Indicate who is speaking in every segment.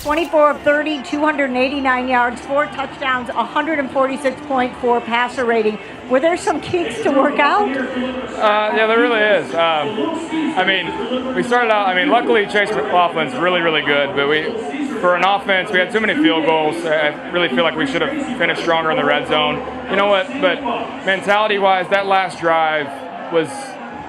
Speaker 1: 24 of 30, 289 yards, 4 touchdowns, 146.4 passer rating. Were there some kinks to work out?
Speaker 2: Yeah, there really is. We started out, luckily Chase McLaughlin's really, really good, but for an offense, we had too many field goals. I really feel like we should have finished stronger in the red zone. You know what, but mentality-wise, that last drive was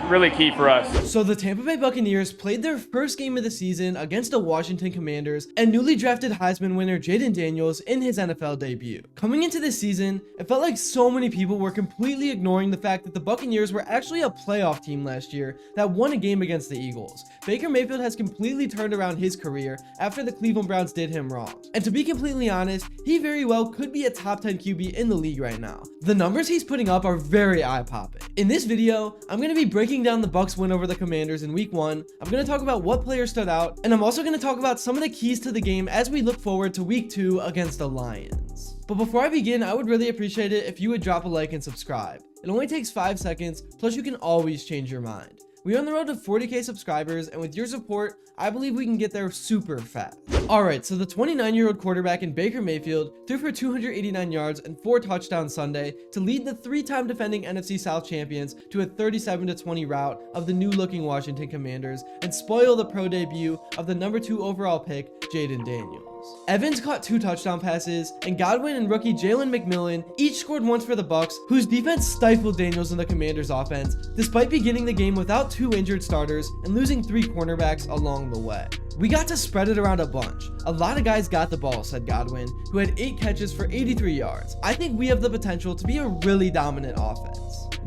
Speaker 2: really key for us.
Speaker 3: So the Tampa Bay Buccaneers played their first game of the season against the Washington Commanders and newly drafted Heisman winner Jayden Daniels in his NFL debut. Coming into this season, it felt like so many people were completely ignoring the fact that the Buccaneers were actually a playoff team last year that won a game against the Eagles. Baker Mayfield has completely turned around his career after the Cleveland Browns did him wrong. And to be completely honest, he very well could be a top 10 QB in the league right now. The numbers he's putting up are very eye-popping. In this video, I'm going to be breaking down the Bucs win over the Commanders in week 1. I'm going to talk about what players stood out, and I'm also going to talk about some of the keys to the game as we look forward to week 2 against the Lions. But before I begin, I would really appreciate it if you would drop a like and subscribe. It only takes 5 seconds, plus you can always change your mind. We're on the road to 40k subscribers, and with your support, I believe we can get there super fast. Alright, so the 29-year-old quarterback in Baker Mayfield threw for 289 yards and 4 touchdowns Sunday to lead the 3-time defending NFC South champions to a 37-20 rout of the new-looking Washington Commanders and spoil the pro debut of the number 2 overall pick, Jayden Daniels. Evans caught 2 touchdown passes, and Godwin and rookie Jalen McMillan each scored once for the Bucs, whose defense stifled Daniels and the Commanders' offense, despite beginning the game without 2 injured starters and losing 3 cornerbacks along the way. We got to spread it around a bunch. A lot of guys got the ball, said Godwin, who had 8 catches for 83 yards. I think we have the potential to be a really dominant offense.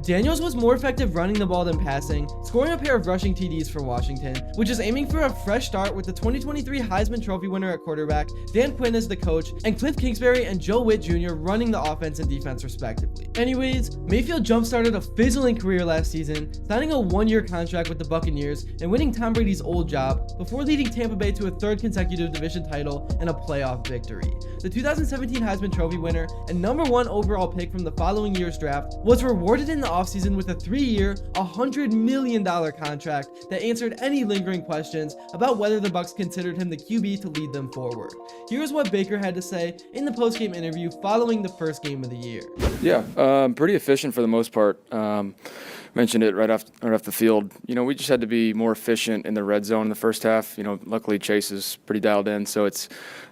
Speaker 3: Daniels was more effective running the ball than passing, scoring a pair of rushing TDs for Washington, which is aiming for a fresh start with the 2023 Heisman Trophy winner at quarterback, Dan Quinn as the coach, and Cliff Kingsbury and Joe Witt Jr. running the offense and defense respectively. Anyways, Mayfield jump-started a fizzling career last season, signing a 1-year contract with the Buccaneers and winning Tom Brady's old job before leading Tampa Bay to a 3rd consecutive division title and a playoff victory. The 2017 Heisman Trophy winner and number 1 overall pick from the following year's draft was rewarded in the offseason with a 3-year, $100 million contract that answered any lingering questions about whether the Bucs considered him the QB to lead them forward. Here's what Baker had to say in the post-game interview following the first game of the year.
Speaker 2: Yeah, pretty efficient for the most part. Mentioned it right off the field. We just had to be more efficient in the red zone in the first half. Luckily Chase is pretty dialed in, so it's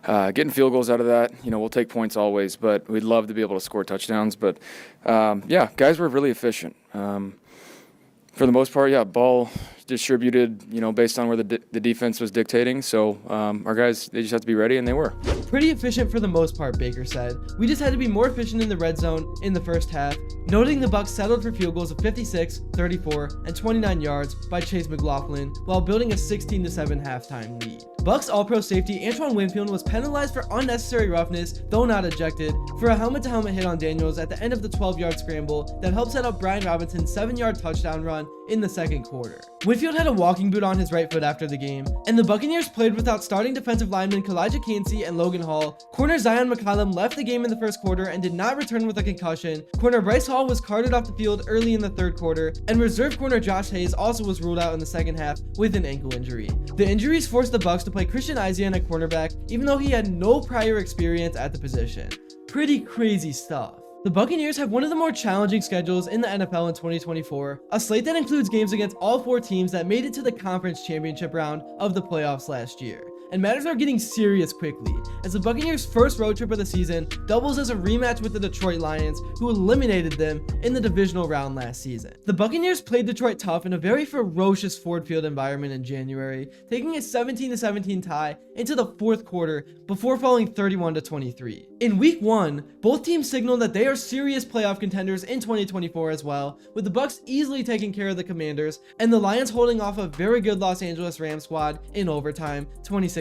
Speaker 2: getting field goals out of that. We'll take points always, but we'd love to be able to score touchdowns. But yeah, guys were really efficient. For the most part, yeah, ball distributed, based on where the defense was dictating. So our guys, they just have to be ready, and they were.
Speaker 3: Pretty efficient for the most part, Baker said. We just had to be more efficient in the red zone in the first half, noting the Bucs settled for field goals of 56, 34, and 29 yards by Chase McLaughlin while building a 16-7 halftime lead. Bucs All-Pro safety Antoine Winfield was penalized for unnecessary roughness, though not ejected, for a helmet-to-helmet hit on Daniels at the end of the 12-yard scramble that helped set up Brian Robinson's 7-yard touchdown run in the second quarter. Winfield had a walking boot on his right foot after the game, and the Buccaneers played without starting defensive linemen Kalijah Cansey and Logan Hall. Corner Zion McCollum left the game in the first quarter and did not return with a concussion. Corner Bryce Hall was carted off the field early in the third quarter, and reserve corner Josh Hayes also was ruled out in the second half with an ankle injury. The injuries forced the Bucs to play Christian Isian at cornerback, even though he had no prior experience at the position. Pretty crazy stuff. The Buccaneers have one of the more challenging schedules in the NFL in 2024, a slate that includes games against all 4 teams that made it to the conference championship round of the playoffs last year. And matters are getting serious quickly, as the Buccaneers' first road trip of the season doubles as a rematch with the Detroit Lions, who eliminated them in the divisional round last season. The Buccaneers played Detroit tough in a very ferocious Ford Field environment in January, taking a 17-17 tie into the fourth quarter before falling 31-23. In week 1, both teams signaled that they are serious playoff contenders in 2024 as well, with the Bucs easily taking care of the Commanders and the Lions holding off a very good Los Angeles Rams squad in overtime, 26-20.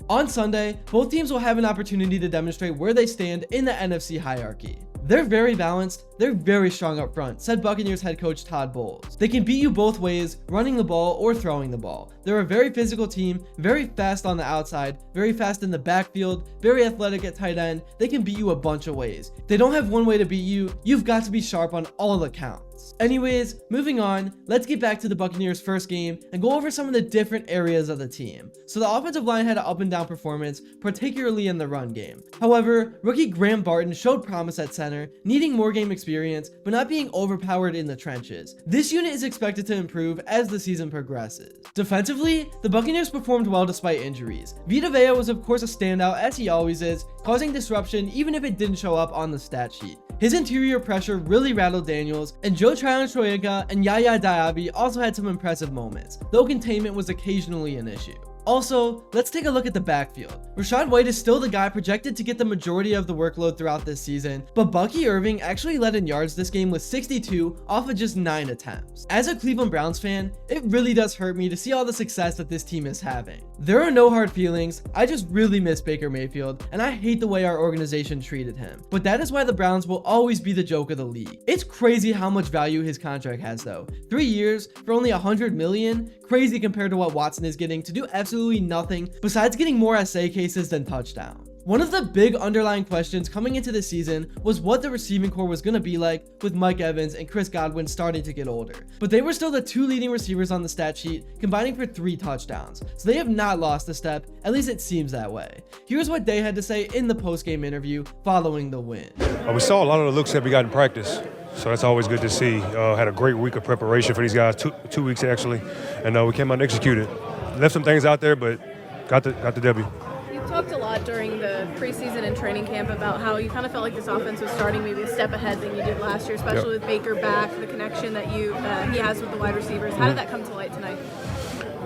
Speaker 3: On Sunday, both teams will have an opportunity to demonstrate where they stand in the NFC hierarchy. They're very balanced, they're very strong up front, said Buccaneers head coach Todd Bowles. They can beat you both ways, running the ball or throwing the ball. They're a very physical team, very fast on the outside, very fast in the backfield, very athletic at tight end. They can beat you a bunch of ways. They don't have one way to beat you, you've got to be sharp on all accounts. defense. Anyways, moving on, let's get back to the Buccaneers' first game and go over some of the different areas of the team. So the offensive line had an up and down performance, particularly in the run game. However, rookie Graham Barton showed promise at center, needing more game experience, but not being overpowered in the trenches. This unit is expected to improve as the season progresses. Defensively, the Buccaneers performed well despite injuries. Vita Vea was of course a standout, as he always is, causing disruption even if it didn't show up on the stat sheet. His interior pressure really rattled Daniels, and Joe Tryon-Shoyinka and Yaya Diaby also had some impressive moments, though containment was occasionally an issue. Also, let's take a look at the backfield. Rachaad White is still the guy projected to get the majority of the workload throughout this season, but Bucky Irving actually led in yards this game with 62 off of just 9 attempts. As a Cleveland Browns fan, it really does hurt me to see all the success that this team is having. There are no hard feelings, I just really miss Baker Mayfield, and I hate the way our organization treated him. But that is why the Browns will always be the joke of the league. It's crazy how much value his contract has though. 3 years for only $100 million? Crazy compared to what Watson is getting to do absolutely nothing besides getting more SA cases than touchdowns. One of the big underlying questions coming into this season was what the receiving core was going to be like with Mike Evans and Chris Godwin starting to get older. But they were still the 2 leading receivers on the stat sheet, combining for 3 touchdowns. So they have not lost a step, at least it seems that way. Here's what they had to say in the post-game interview following the win.
Speaker 4: We saw a lot of the looks that we got in practice. So that's always good to see. Had a great week of preparation for these guys, two weeks actually, and we came out and executed. Left some things out there, but got the W.
Speaker 5: You talked a lot during the preseason and training camp about how you kind of felt like this offense was starting maybe a step ahead than you did last year, especially with Baker back, the connection that he has with the wide receivers. How did that come to light tonight?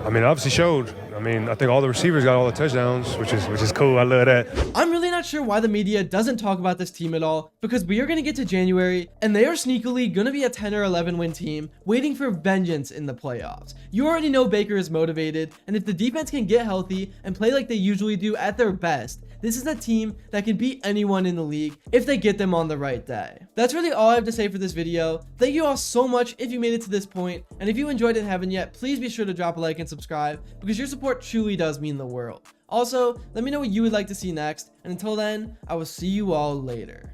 Speaker 4: I mean, obviously showed. I think all the receivers got all the touchdowns, which is cool. I love that.
Speaker 3: I'm really not sure why the media doesn't talk about this team at all, because we are going to get to January, and they are sneakily going to be a 10 or 11 win team, waiting for vengeance in the playoffs. You already know Baker is motivated, and if the defense can get healthy and play like they usually do at their best, this is a team that can beat anyone in the league if they get them on the right day. That's really all I have to say for this video. Thank you all so much if you made it to this point, and if you enjoyed it and haven't yet, please be sure to drop a like and subscribe, because your support truly does mean the world. Also, let me know what you would like to see next, and until then, I will see you all later.